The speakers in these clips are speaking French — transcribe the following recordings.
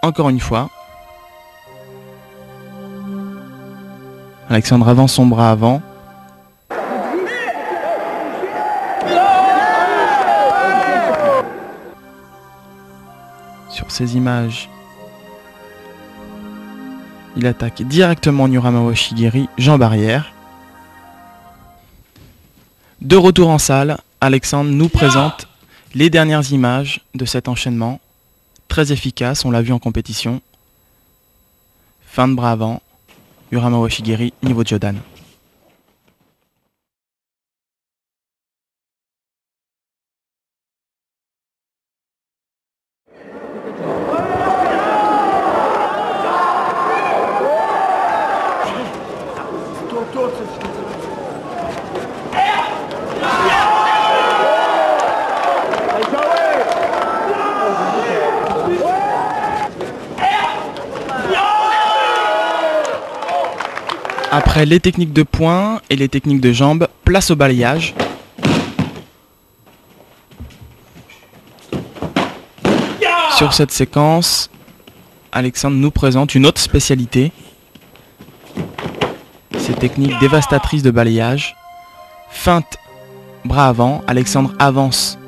Encore une fois. Alexandre avance son bras avant. Sur ces images, il attaque directement Nuramawa Shigiri, jambe arrière. De retour en salle, Alexandre nous présente les dernières images de cet enchaînement. Très efficace, on l'a vu en compétition. Fin de bras avant, Nuramawa Shigiri, niveau Jodan. Après les techniques de poing et les techniques de jambes, place au balayage. Sur cette séquence, Alexandre nous présente une autre spécialité. Ces techniques dévastatrices de balayage. Feinte, bras avant, Alexandre avance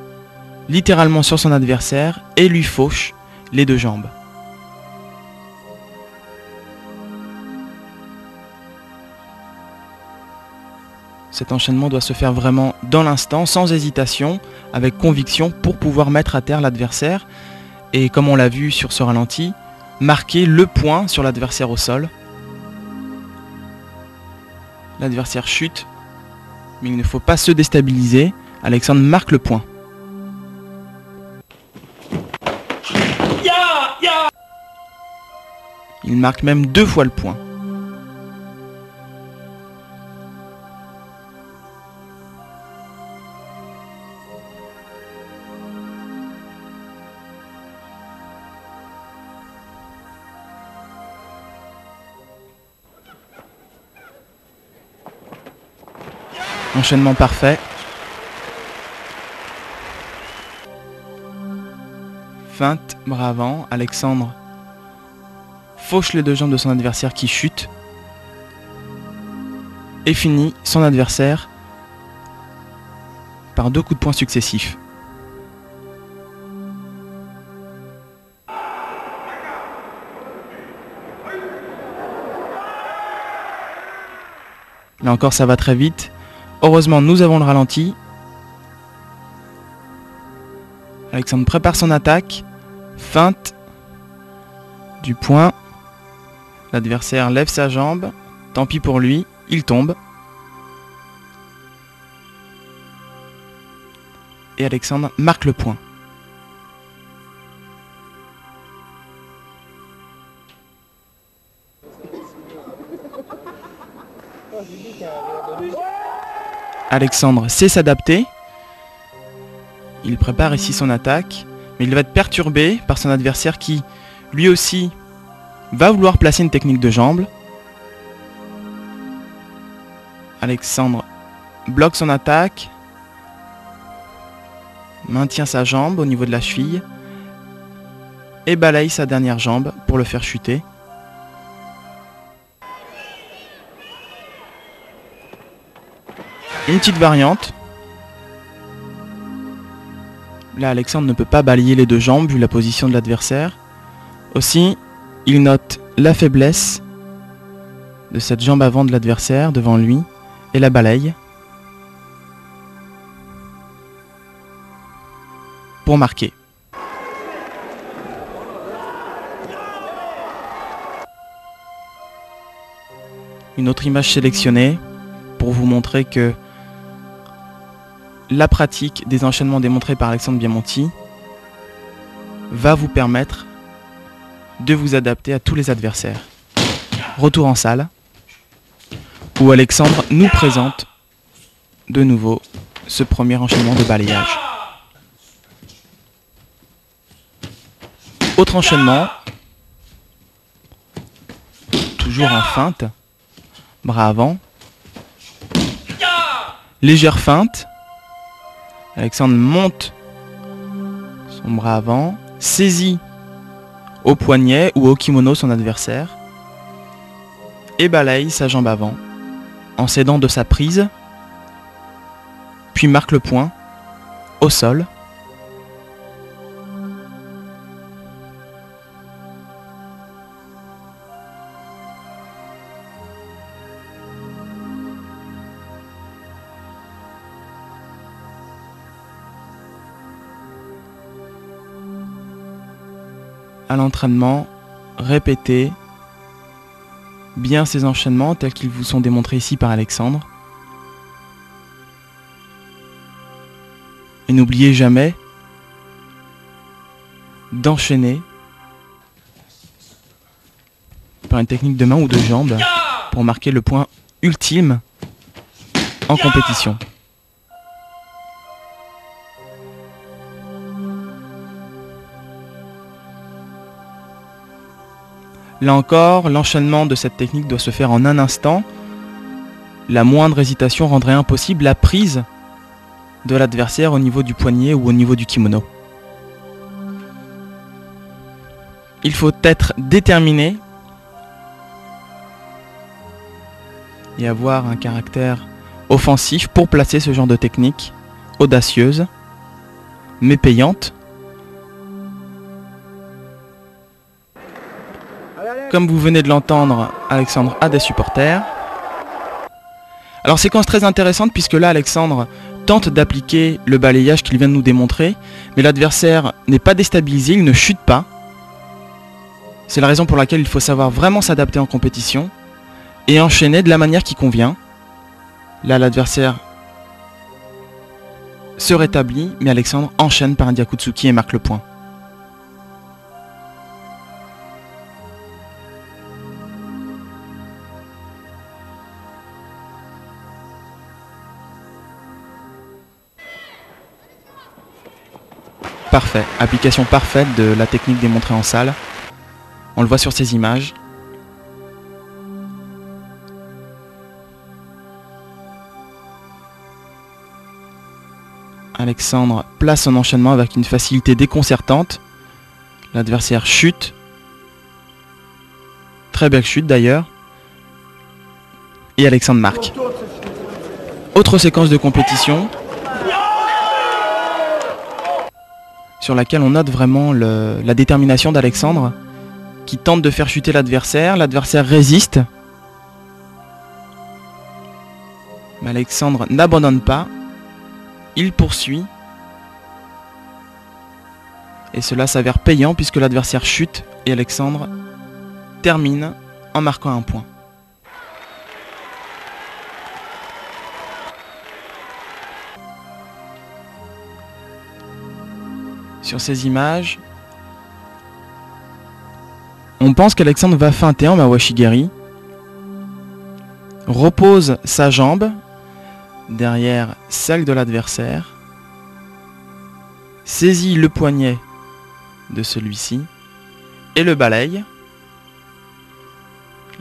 littéralement sur son adversaire et lui fauche les deux jambes. Cet enchaînement doit se faire vraiment dans l'instant, sans hésitation, avec conviction pour pouvoir mettre à terre l'adversaire. Et comme on l'a vu sur ce ralenti, marquer le point sur l'adversaire au sol. L'adversaire chute, mais il ne faut pas se déstabiliser. Alexandre marque le point. Il marque même 2 fois le point. Enchaînement parfait. Feinte, bras avant. Alexandre fauche les deux jambes de son adversaire qui chute. Et finit son adversaire par 2 coups de poing successifs. Là encore, ça va très vite. Heureusement, nous avons le ralenti. Alexandre prépare son attaque. Feinte. Du poing. L'adversaire lève sa jambe. Tant pis pour lui, il tombe. Et Alexandre marque le point. Alexandre sait s'adapter. Il prépare ici son attaque, mais il va être perturbé par son adversaire qui, lui aussi, va vouloir placer une technique de jambe. Alexandre bloque son attaque, maintient sa jambe au niveau de la cheville et balaye sa dernière jambe pour le faire chuter. Une petite variante. Là, Alexandre ne peut pas balayer les deux jambes vu la position de l'adversaire. Aussi, il note la faiblesse de cette jambe avant de l'adversaire devant lui et la balaye pour marquer. Une autre image sélectionnée pour vous montrer que la pratique des enchaînements démontrés par Alexandre Biamonti va vous permettre de vous adapter à tous les adversaires. Retour en salle, où Alexandre nous présente de nouveau ce premier enchaînement de balayage. Autre enchaînement, toujours en feinte, bras avant, légère feinte. Alexandre monte son bras avant, saisit au poignet ou au kimono son adversaire et balaye sa jambe avant en s'aidant de sa prise, puis marque le point au sol. À l'entraînement, répétez bien ces enchaînements tels qu'ils vous sont démontrés ici par Alexandre. Et n'oubliez jamais d'enchaîner par une technique de main ou de jambe pour marquer le point ultime en compétition. Là encore, l'enchaînement de cette technique doit se faire en un instant. La moindre hésitation rendrait impossible la prise de l'adversaire au niveau du poignet ou au niveau du kimono. Il faut être déterminé et avoir un caractère offensif pour placer ce genre de technique audacieuse, mais payante. Comme vous venez de l'entendre, Alexandre a des supporters. Alors séquence très intéressante puisque là Alexandre tente d'appliquer le balayage qu'il vient de nous démontrer, mais l'adversaire n'est pas déstabilisé, il ne chute pas. C'est la raison pour laquelle il faut savoir vraiment s'adapter en compétition et enchaîner de la manière qui convient. Là l'adversaire se rétablit, mais Alexandre enchaîne par un Gyakutsuki et marque le point. Parfait, application parfaite de la technique démontrée en salle. On le voit sur ces images. Alexandre place son enchaînement avec une facilité déconcertante. L'adversaire chute. Très belle chute d'ailleurs. Et Alexandre marque. Autre séquence de compétition sur laquelle on note vraiment la détermination d'Alexandre qui tente de faire chuter l'adversaire. L'adversaire résiste. Mais Alexandre n'abandonne pas. Il poursuit. Et cela s'avère payant puisque l'adversaire chute et Alexandre termine en marquant un point. Sur ces images, on pense qu'Alexandre va feinter en Mawashigeri, repose sa jambe derrière celle de l'adversaire, saisit le poignet de celui-ci et le balaye.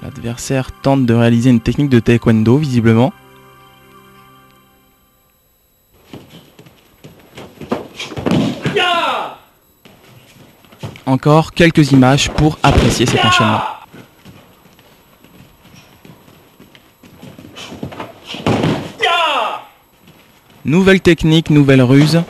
L'adversaire tente de réaliser une technique de taekwondo visiblement. Encore quelques images pour apprécier cet enchaînement. Nouvelle technique, nouvelle ruse.